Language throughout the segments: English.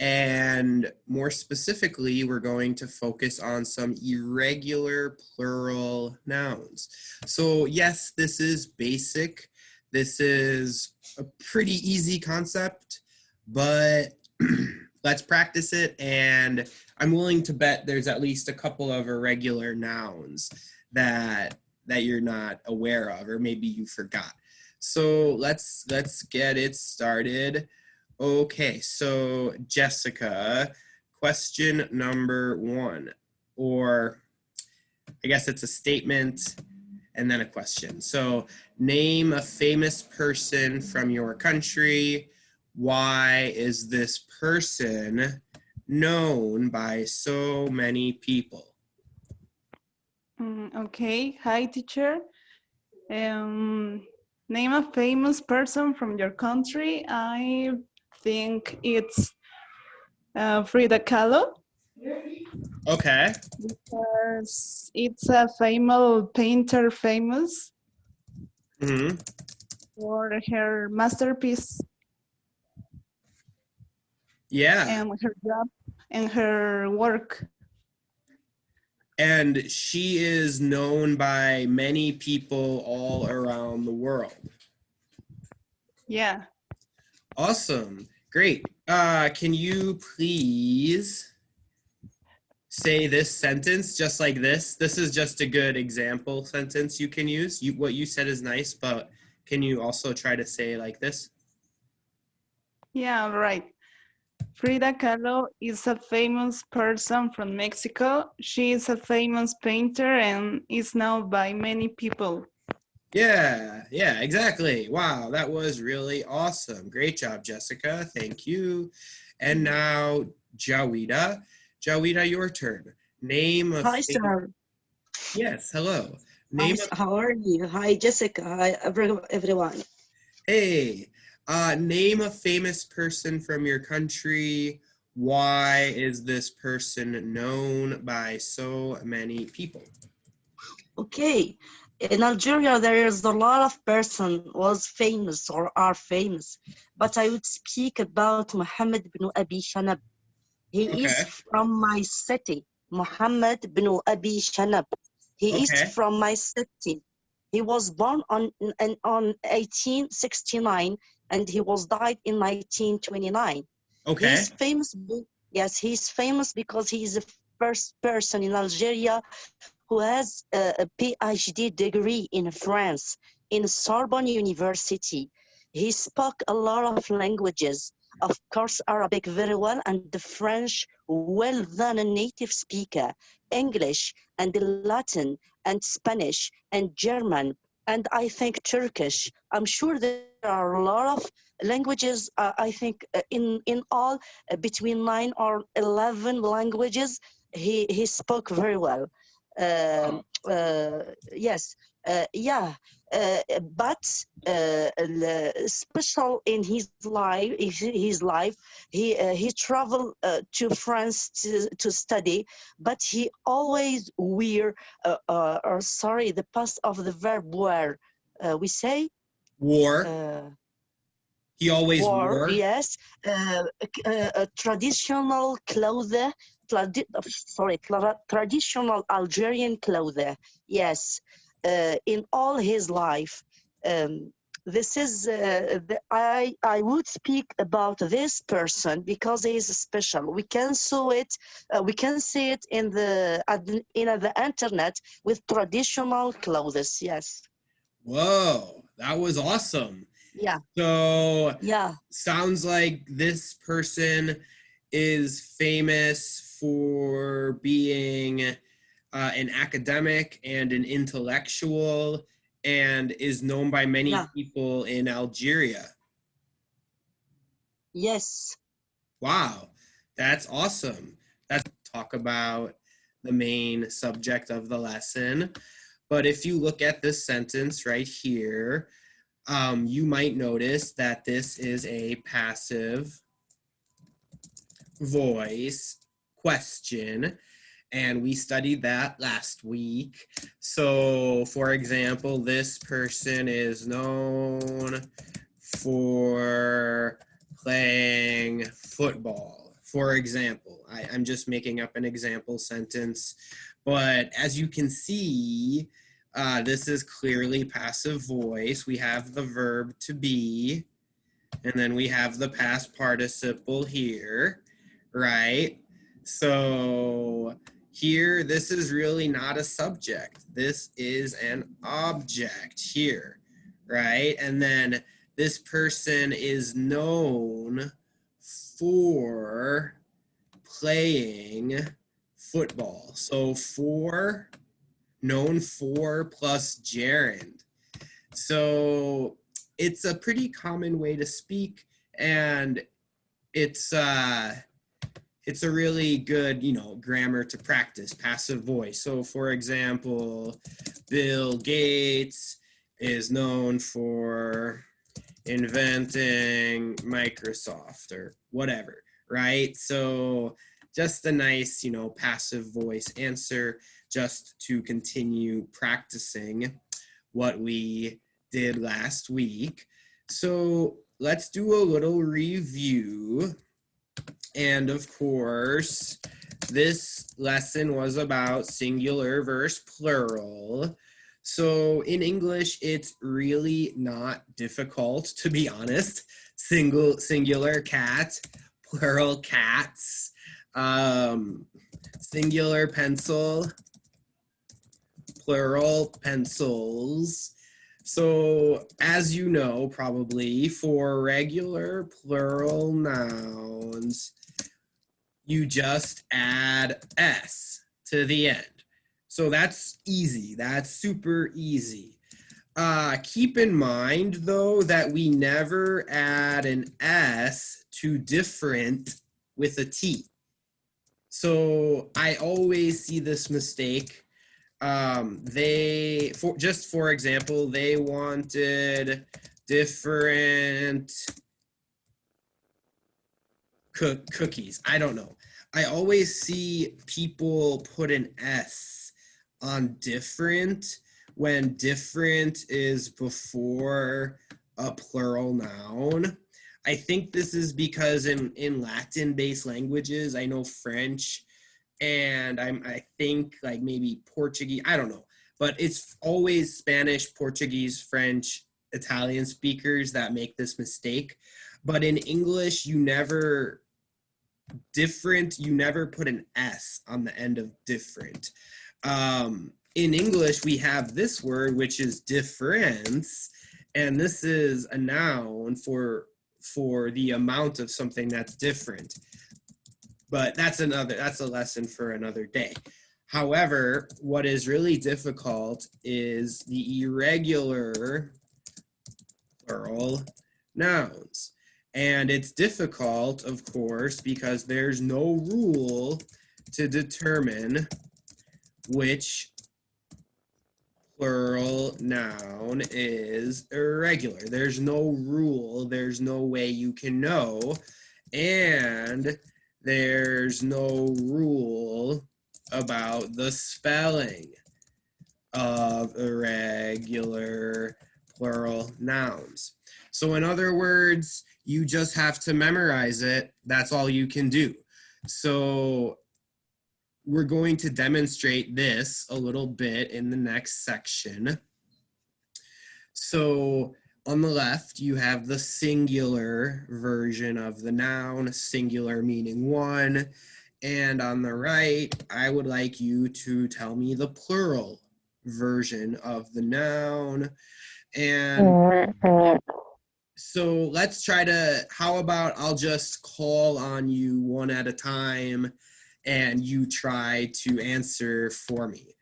And more specifically, we're going to focus on some irregular plural nouns. So yes, this is basic. This is a pretty easy concept, but let's practice it. And I'm willing to bet there's at least a couple of irregular nouns that you're not aware of, or maybe you forgot. So let's get it started. Okay, so Jessica, question number 1, or I guess it's a statement and then a question. So name a famous person from your country. Why is this person known by so many people? Okay, hi teacher. Name a famous person from your country. I think it's Frida Kahlo. Okay. Because it's a famous painter, famous for her masterpiece. Yeah. And her job and her work. And she is known by many people all around the world. Yeah. Awesome. Great. Can you please say this sentence just like this? This is just a good example sentence you can use. What you said is nice, but can you also try to say like this? Yeah, right. Frida Kahlo is a famous person from Mexico. She is a famous painter and is known by many people. Yeah, exactly. Wow, that was really awesome. Great job, Jessica. Thank you. And now, Jawida. Jawida, your turn. Name a Hi, sir. Yes, hello. Hi, how are you? Hi, Jessica. Hi, everyone. Hey, name a famous person from your country. Why is this person known by so many people? Okay. In Algeria, there is a lot of person was famous or are famous, but I would speak about Mohammed bin Abi Shanab. He is from my city, Mohammed bin Abi Shanab. He is from my city. He was born on 1869 and he was died in 1929. Okay. He's famous. Yes, he's famous because he is the first person in Algeria who has a PhD degree in France, in Sorbonne University. He spoke a lot of languages, of course, Arabic very well, and the French well than a native speaker, English and Latin and Spanish and German, and I think Turkish. I'm sure there are a lot of languages, I think in all, between 9 or 11 languages, he spoke very well. Yes, yeah, but special in his life, he traveled to France to study, but he always wear, or sorry, the past of the verb wear, we say wore. He always wore. Yes, traditional clothes. Traditional Algerian clothes. Yes, in all his life. This is I would speak about this person because he is special. We can see it. We can see it in the internet with traditional clothes. Yes. Whoa, that was awesome. Yeah. So yeah, sounds like this person is famous for being an academic and an intellectual and is known by many people in Algeria. Yes. Wow, that's awesome. Let's talk about the main subject of the lesson. But if you look at this sentence right here, you might notice that this is a passive voice question, and we studied that last week. So, for example, this person is known for playing football. For example, I'm just making up an example sentence, but as you can see, this is clearly passive voice. We have the verb to be, and then we have the past participle here, right? So here, this is really not a subject. This is an object here, right? And then this person is known for playing football. So for, known for plus gerund. So it's a pretty common way to speak, and it's a really good, grammar to practice, passive voice. So for example, Bill Gates is known for inventing Microsoft or whatever, right? So just a nice, passive voice answer just to continue practicing what we did last week. So let's do a little review. And of course, this lesson was about singular versus plural. So in English, it's really not difficult, to be honest. Singular cat, plural cats, singular pencil, plural pencils. So as you know, probably for regular plural nouns, you just add S to the end. So that's easy. That's super easy. Keep in mind, though, that we never add an S to different with a T. So I always see this mistake. For example, they wanted different cookies. I don't know. I always see people put an S on different when different is before a plural noun. I think this is because in Latin-based languages, I know French and I think like maybe Portuguese, I don't know, but it's always Spanish, Portuguese, French, Italian speakers that make this mistake. But in English, you never put an S on the end of different. In English, we have this word, which is difference, and this is a noun for the amount of something that's different. But that's a lesson for another day. However, what is really difficult is the irregular plural nouns. And it's difficult, of course, because there's no rule to determine which plural noun is irregular. There's no rule, there's no way you can know, and there's no rule about the spelling of irregular plural nouns. So in other words, you just have to memorize it. That's all you can do. So we're going to demonstrate this a little bit in the next section. So on the left, you have the singular version of the noun, singular meaning one. And on the right, I would like you to tell me the plural version of the noun. And so let's try to, how about I'll just call on you one at a time and you try to answer for me.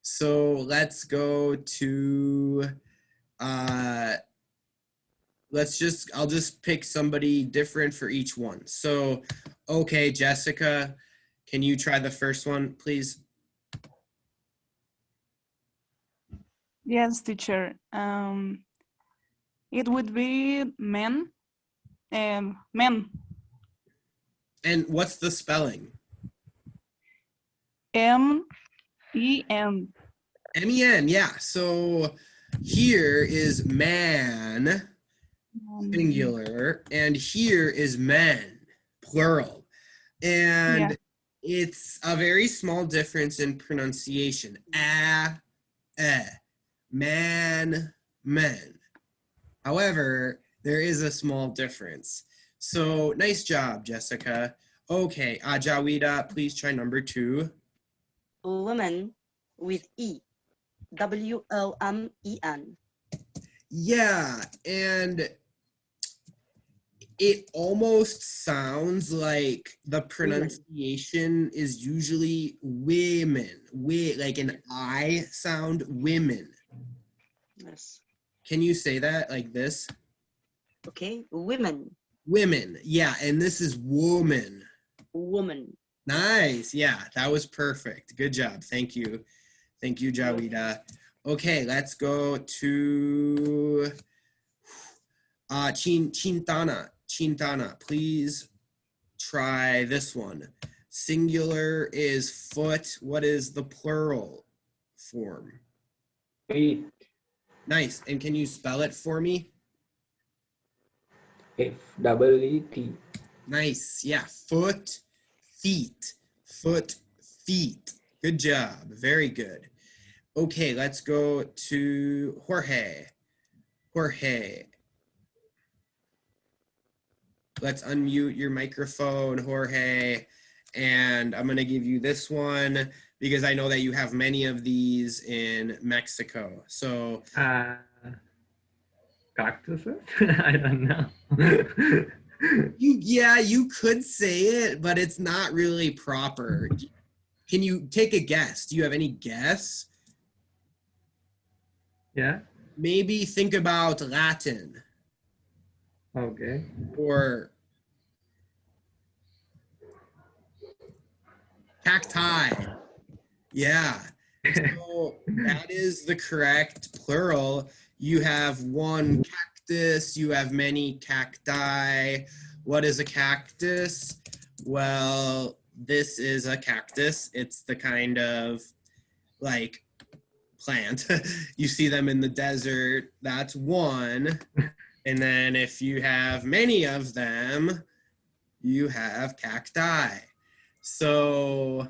So let's go to, I'll just pick somebody different for each one. So, okay, Jessica, can you try the first one, please? Yes, teacher. It would be men. Men. And what's the spelling? M-E-N. M-E-N, yeah. So here is man, singular, and here is men, plural. And Yeah. it's a very small difference in pronunciation. Man, men. However, there is a small difference. So nice job, Jessica. Okay, Jawida, please try number 2. Woman with E. WOMEN. Yeah, and it almost sounds like the pronunciation is usually women, like an I sound, women. Yes. Can you say that like this? Okay. Women. Women, yeah, and this is woman. Woman. Nice, yeah, that was perfect. Good job, thank you. Thank you, Jawida. Okay, let's go to Chintana. Chintana, please try this one. Singular is foot. What is the plural form? Feet. Nice. And can you spell it for me? FEET. Nice. Yeah. Foot, feet. Foot, feet. Good job. Very good. Okay, let's go to Jorge. Jorge. Let's unmute your microphone, Jorge. And I'm going to give you this one because I know that you have many of these in Mexico. So, Cactuses? I don't know. you could say it, but it's not really proper. Can you take a guess? Do you have any guess? Yeah. Maybe think about Latin Okay. or cacti. Yeah. So that is the correct plural. You have one cactus, you have many cacti. What is a cactus? Well, this is a cactus. It's the kind of like plant. You see them in the desert. That's one. And then if you have many of them, you have cacti. So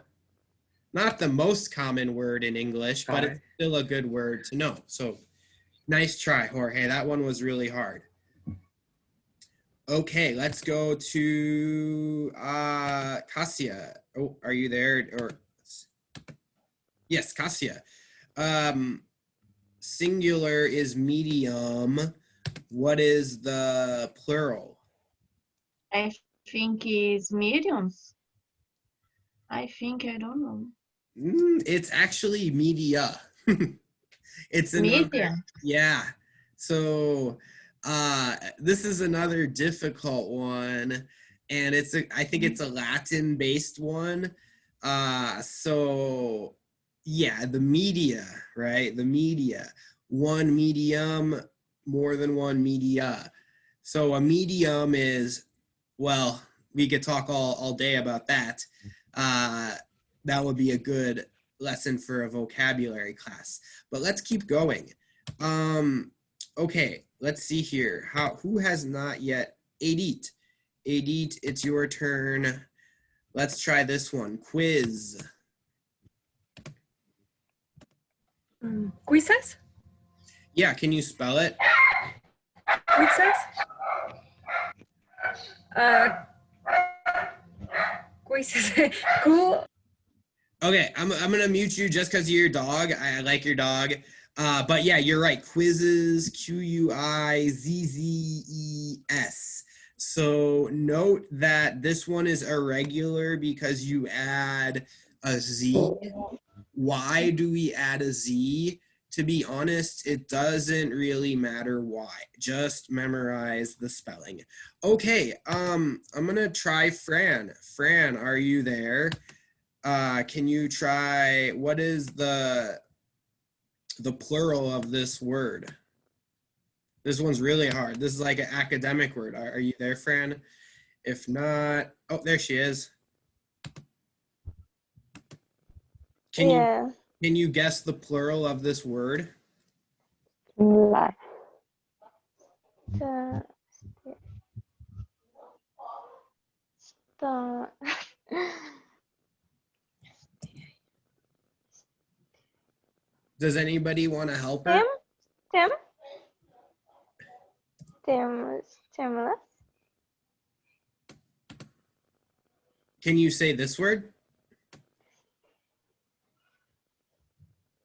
not the most common word in English, but it's still a good word to know. So nice try, Jorge. That one was really hard. Okay, let's go to Kasia. Oh, are you there? Or yes, Kasia. Singular is medium. What is the plural? I think it's mediums. I don't know. It's actually media. It's another, Media. yeah. So this is another difficult one, and I think it's a Latin based one. So yeah, the media, right? The media, one medium, more than one media. So a medium is, well, we could talk all day about that. That would be a good lesson for a vocabulary class. But let's keep going. Okay, let's see here. Who has not yet? Edith. Edith, it's your turn. Let's try this one. Quiz. Quizzes? Yeah, can you spell it? Quizzes? Quizzes. Cool. Okay, I'm gonna mute you just because of your dog. I like your dog. But yeah, you're right. Quizzes, Quizzes. So note that this one is irregular because you add a Z. Why do we add a Z? To be honest, it doesn't really matter why. Just memorize the spelling. Okay, I'm gonna try Fran. Fran, are you there? Can you try, what is the plural of this word? This one's really hard. This is like an academic word. Are you there, Fran? If not, oh, there she is. Can you guess the plural of this word? La. Does anybody want to help her? Stem. Stimulus. Can you say this word?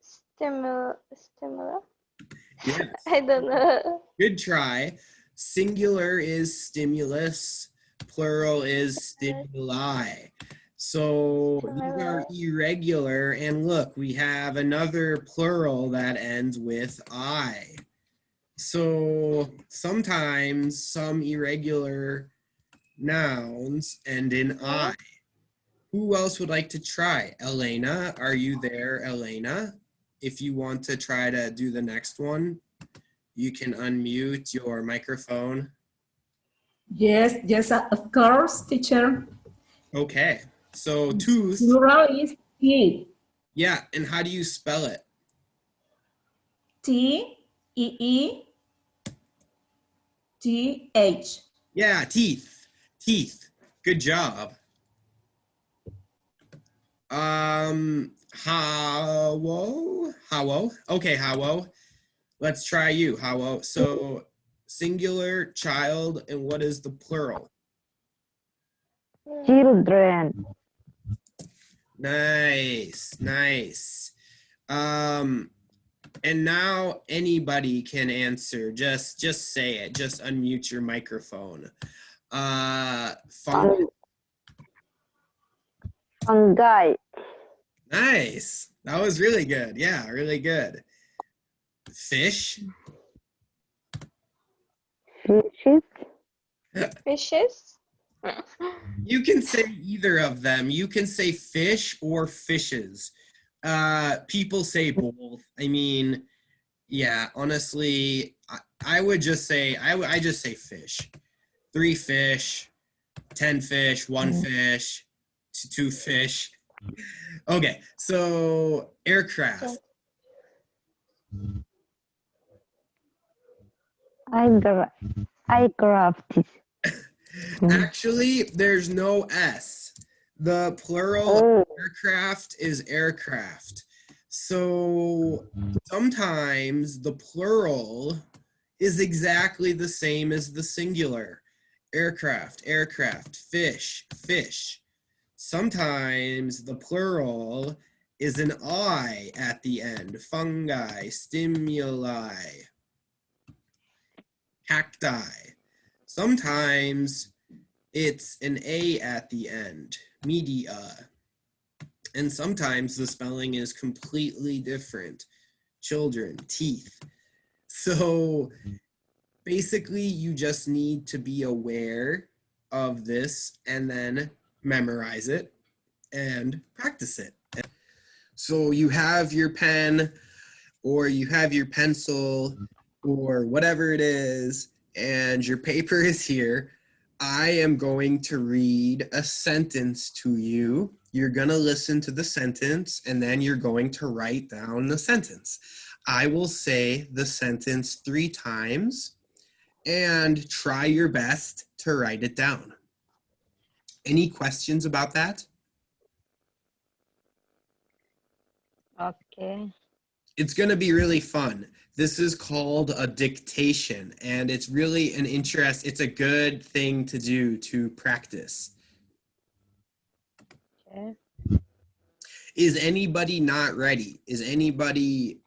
Stimulus. Yes. I don't know. Good try. Singular is stimulus, plural is stimuli. So these are irregular, and look, we have another plural that ends with I. So sometimes some irregular nouns end in I. Who else would like to try? Elena, are you there, Elena? If you want to try to do the next one, you can unmute your microphone. Yes, of course, teacher. Okay, so tooth. Plural is teeth. Yeah, and how do you spell it? T-E-E-T-H. Yeah, teeth. Teeth. Good job. Hawo. Okay, Hawo. Let's try you, Hawo. So singular, child, and what is the plural? Children. Nice, nice. And now anybody can answer. Just say it. Just unmute your microphone. Fungus. Fungi. Nice. That was really good. Yeah, really good. Fish. Fishes. You can say either of them. You can say fish or fishes. People say both. I mean, yeah, honestly, I would just say, I just say fish. 3 fish, 10 fish, 1 fish, 2 fish. Okay, so aircraft. Aircraft. Actually, there's no S. The plural Oh. aircraft is aircraft. So sometimes the plural is exactly the same as the singular. Aircraft, fish, fish. Sometimes the plural is an I at the end. Fungi, stimuli, cacti. Sometimes it's an A at the end, media. And sometimes the spelling is completely different. Children, teeth. So basically you just need to be aware of this and then memorize it and practice it. So you have your pen or you have your pencil or whatever it is, and your paper is here. I am going to read a sentence to you. You're going to listen to the sentence, and then you're going to write down the sentence. I will say the sentence 3 times, and try your best to write it down. Any questions about that? Okay. It's going to be really fun. This is called a dictation, and it's really an interest. It's a good thing to do to practice. Okay. Is anybody not ready? Does anybody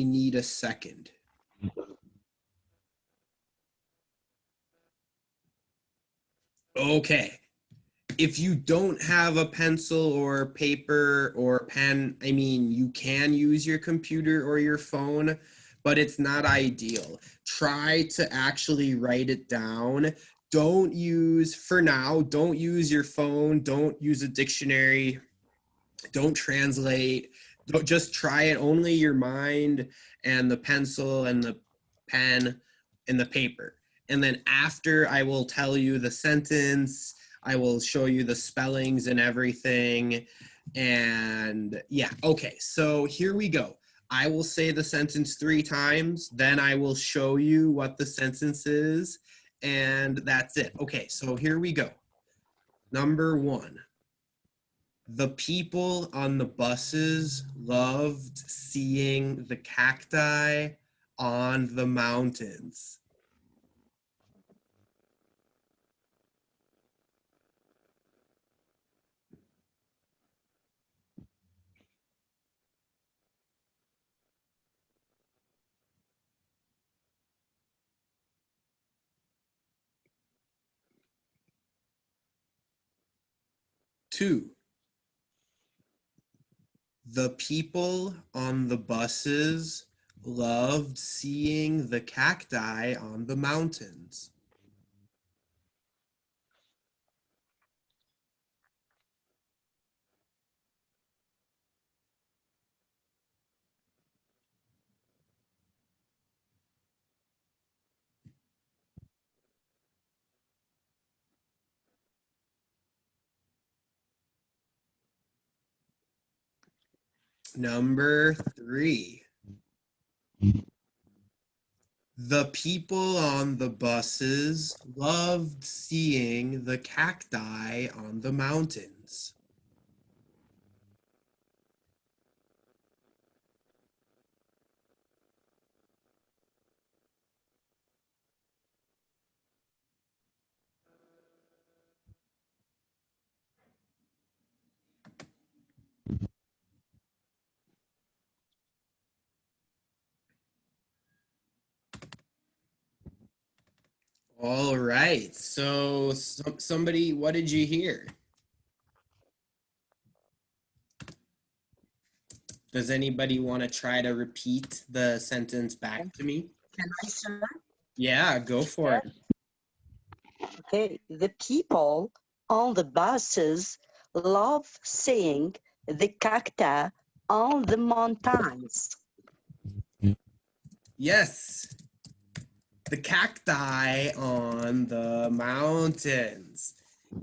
need a second? Okay. If you don't have a pencil or paper or pen, I mean, you can use your computer or your phone, but it's not ideal. Try to actually write it down. Don't use your phone. Don't use a dictionary. Don't translate. Don't just try it. Only your mind and the pencil and the pen and the paper. And then after I will tell you the sentence, I will show you the spellings and everything. And yeah, okay, so here we go. I will say the sentence 3 times, then I will show you what the sentence is, and that's it. Okay, so here we go. Number 1. The people on the buses loved seeing the cacti on the mountains. Two, the people on the buses loved seeing the cacti on the mountains. Number 3. The people on the buses loved seeing the cacti on the mountains. All right, so somebody, what did you hear? Does anybody want to try to repeat the sentence back to me? Can I, sir? Yeah, go for it. Okay. The people on the buses love seeing the cacti on the mountains. Yes, the cacti on the mountains.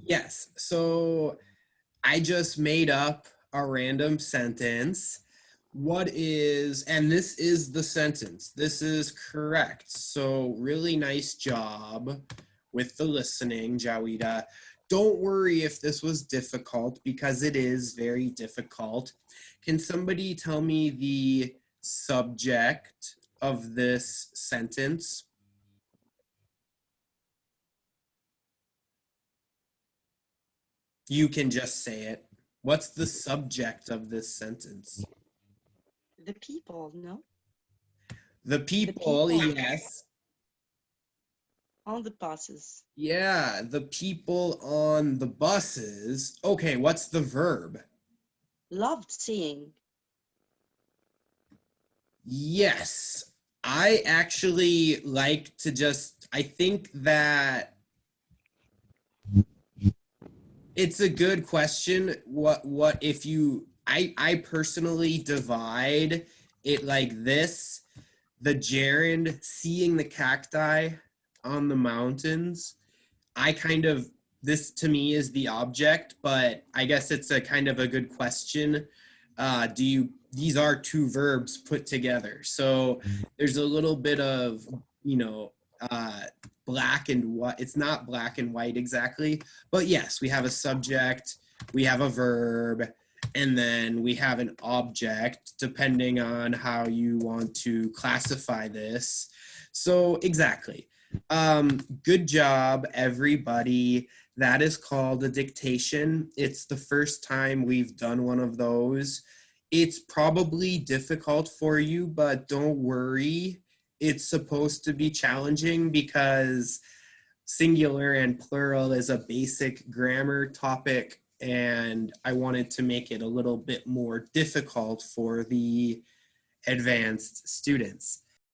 Yes, so I just made up a random sentence. What is, and this is the sentence. This is correct. So really nice job with the listening, Jawida. Don't worry if this was difficult because it is very difficult. Can somebody tell me the subject of this sentence? You can just say it. What's the subject of this sentence? The people, no? The people, people. yes. On the buses. Yeah, the people on the buses. Okay, what's the verb? Loved seeing. Yes, I actually like to just, I think that it's a good question. What if you, I personally divide it like this, the gerund seeing the cacti on the mountains. I kind of, this to me is the object, but I guess it's a kind of a good question. These are two verbs put together. So there's a little bit of, black and white. It's not black and white exactly, but yes, we have a subject, we have a verb, and then we have an object depending on how you want to classify this. So exactly. Good job, everybody. That is called a dictation. It's the first time we've done one of those. It's probably difficult for you, but don't worry. It's supposed to be challenging because singular and plural is a basic grammar topic, and I wanted to make it a little bit more difficult for the advanced students.